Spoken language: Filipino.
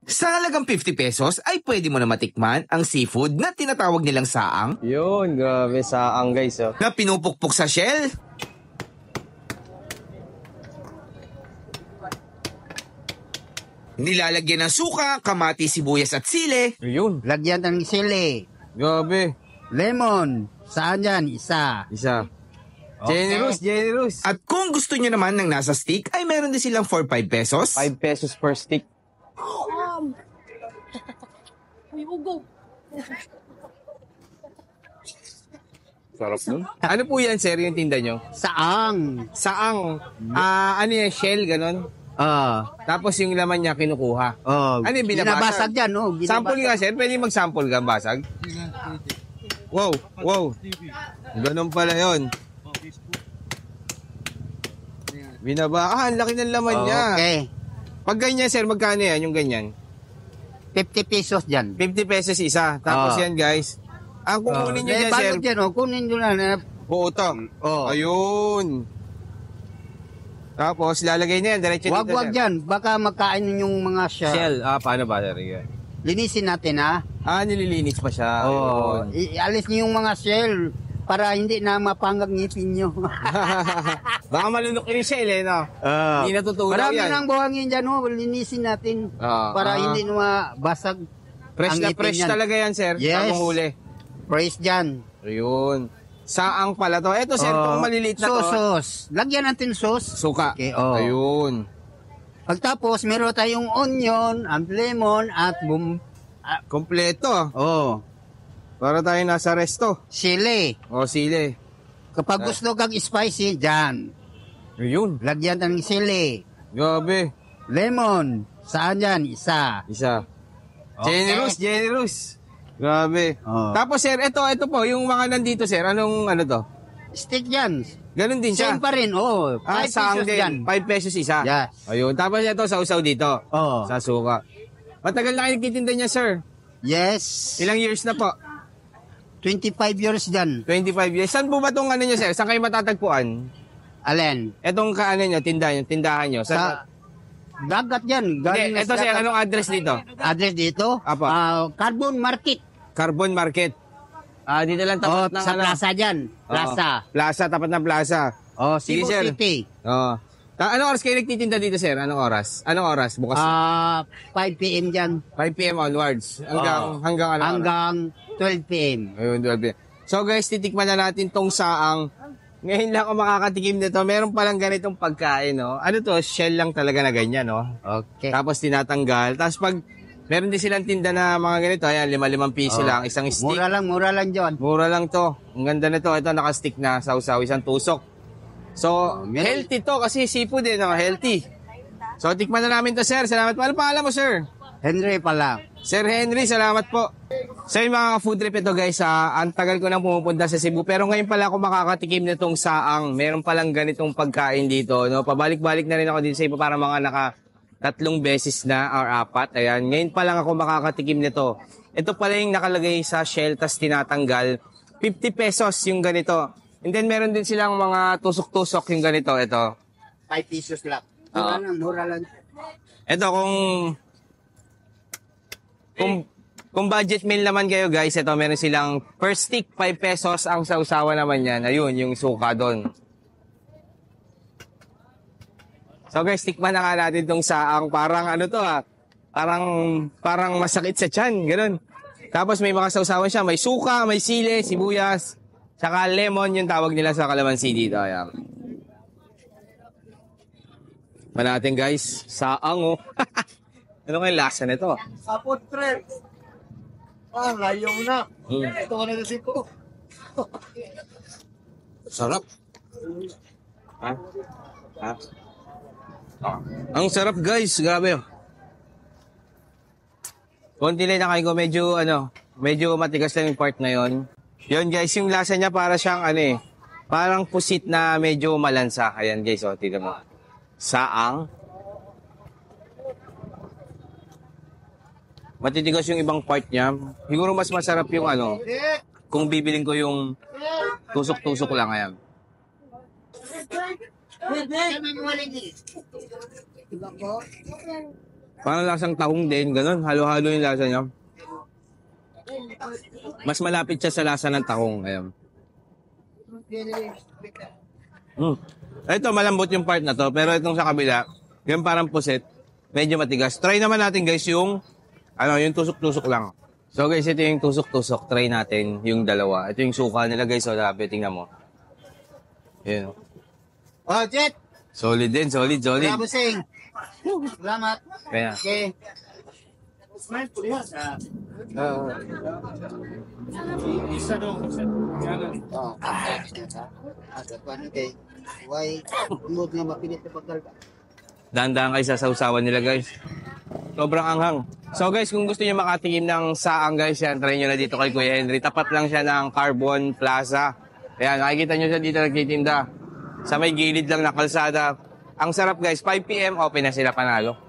Sa halagang 50 pesos ay pwede mo na matikman ang seafood na tinatawag nilang saang. Yun, grabe saang guys. Oh. Na pinupukpok sa shell. Nilalagyan ng suka, kamati, sibuyas at sili. Yun, Lagyan ng sili. grabe. Lemon. Saan yan? Isa. Isa. Okay. Generous. At kung gusto nyo naman ng nasa stick, ay meron din silang for 5 pesos. 5 pesos per stick. May ugo. Sarap nun. Ano po yan, sir, yung tinda nyo? Saang. Saang. Ano yan, shell, ganon? Tapos yung laman niya kinukuha. Ano yung binabasag? Binabasag yan, no? Sample nga, sir. Pwede mag-sample ka, basag? Wow. Ganon pala yun. Ang laki ng laman niya. Okay. Pag ganyan, sir, magkano yan, yung ganyan? 50 pesos dyan. 50 pesos isa. Tapos yan, guys. Ang kukunin nyo dyan, sir, Bago dyan, kunin nyo na. buo to. Ayun. Tapos, lalagay na yan. Diretso dito, Wag sir. dyan. Baka makain yung mga Shell. Paano ba, sir? Yan. Linisin natin, ha? Nililinis pa siya. Ayun. Ialis nyo yung mga shell para hindi na mapangag ngipin nyo. Baka malunok yung shell, eh, no? Hindi natutulaw Marami yan. nang buhangin dyan, no? Linisin natin para hindi na mabasag. Fresh ang na ngipin fresh yan. talaga yan, sir. Yes. Bagong huli. Fresh dyan. Ayun. Saang pala to. Eto, sir, itong maliliit na to. Sauce. Lagyan natin sauce. Suka. Okay, Ayun. Pagtapos, meron tayong onion, and lemon, at Kompleto. Para tayo nasa resto. sili. Sili. Kapag gusto kang spicy, dyan. Ayun. Lagyan ng sili. Grabe. Lemon. Saan yan? Isa. Isa. Okay. Generous. Grabe. Oh. Tapos, sir, ito po, yung mga nandito, sir, anong ano to? Stick yan. Ganun din siya. Same pa rin, 5 saang pesos din. yan. 5 pesos isa. Yes. Ayun. Tapos ito, sausaw dito. Sa suka. Matagal na kayo nagtitinda niya, sir. Yes. Ilang years na po? 25 years dyan. 25 years. Saan po ba itong ano niyo, sir? Saan kayo matatagpuan? Alin? Etong kaano niyo, tindahan niyo. Sa dagat yan. Hindi, ito, sir, anong address dito? Address dito? Apa. Carbon Market. Carbon Market. Dito lang tapat ng Sa plaza dyan. Plaza. Plaza, tapat ng plaza. Cebu Sige, sir. City. Anong oras kayo nagtitinda dito, sir? Anong oras? Bukas? 5 p.m. dyan. 5 p.m. onwards. Hanggang ano? Hanggang 12 p.m. Ayun, 12 p.m. So guys, titikman na natin tong saang. Ngayon lang ako makakatikim nito. Meron palang ganitong pagkain, no? Ano to? Shell lang talaga na ganyan, no? Okay. Tapos tinatanggal. Tapos pag meron din silang tinda na mga ganito, ayan, 5 piso lang, isang stick. Mura lang dyan. Mura lang to. Ang ganda nito. Ito, naka-stick na sausaw, isang tusok. So, healthy to kasi seafood no? Healthy. So, tikman na namin to, sir. Salamat po. Ano pangalan mo, sir? Henry pala. Sir Henry, salamat po. So, yung mga food trip ito, guys, ang tagal ko nang pumupunta sa Cebu. Pero ngayon pala ako makakatikim nitong saang. Meron palang ganitong pagkain dito. No? Pabalik-balik na rin ako dito sa iba para mga tatlong beses na or 4. Ayan. Ngayon pa lang ako makakatikim nito. Ito pala yung nakalagay sa shell tas tinatanggal. 50 pesos yung ganito. And then meron din silang mga tusok-tusok yung ganito. Ito. 5 pesos lang. Mura lang. Ito kung budget meal naman kayo guys, ito meron silang per stick 5 pesos ang sausawa naman yan. Ayun, yung suka doon. So guys, tikman na nga natin itong saang. Parang ano to parang masakit sa tiyan, ganun. Tapos may mga sausawan siya, may suka, may sili, sibuyas, saka lemon yung tawag nila sa kalamansi dito. Ayan. Tikman natin guys, saang ano kayong lasa nito? Sapot trip. Layo na. Ito ka na kasi po. Sarap. Ang sarap guys, grabe. Konti lang na kayo, medyo matigas lang yung part na yon. Yun guys, yung lasa niya para siyang parang pusit na medyo malansa. Ayan guys, tignan mo. Saang. Matitigas yung ibang part niya. Siguro mas masarap yung kung bibiling ko yung tusok-tusok lang. Ayan. Parang lasang tahong din, ganun. Halo-halo yung lasa niya. Mas malapit siya sa lasa ng tahong. Ayan. Ito, malambot yung part na to. Pero itong sa kabila, yung parang puset, medyo matigas. Try naman natin guys yung, yung tusok-tusok lang. So guys, ito yung tusok-tusok. Try natin yung dalawa. Ito yung suka nila guys. So, dapat tingnan mo. Ayan. Oh, Jet! Solid din, solid. Bravo, Sing! Salamat! Kaya. Okay. Why, mood nga mapilit na pagkalga. Dahan-dahan kayo sa sausawan nila guys. Sobrang anghang. So guys, kung gusto niyo makatikim ng saang guys, yan, try nyo na dito kay Kuya Henry. Tapat lang siya ng Carbon Plaza. Ayan, nakikita nyo siya dito nagtitinda. Sa may gilid lang na kalsada. Ang sarap guys, 5 PM, open na sila panalo.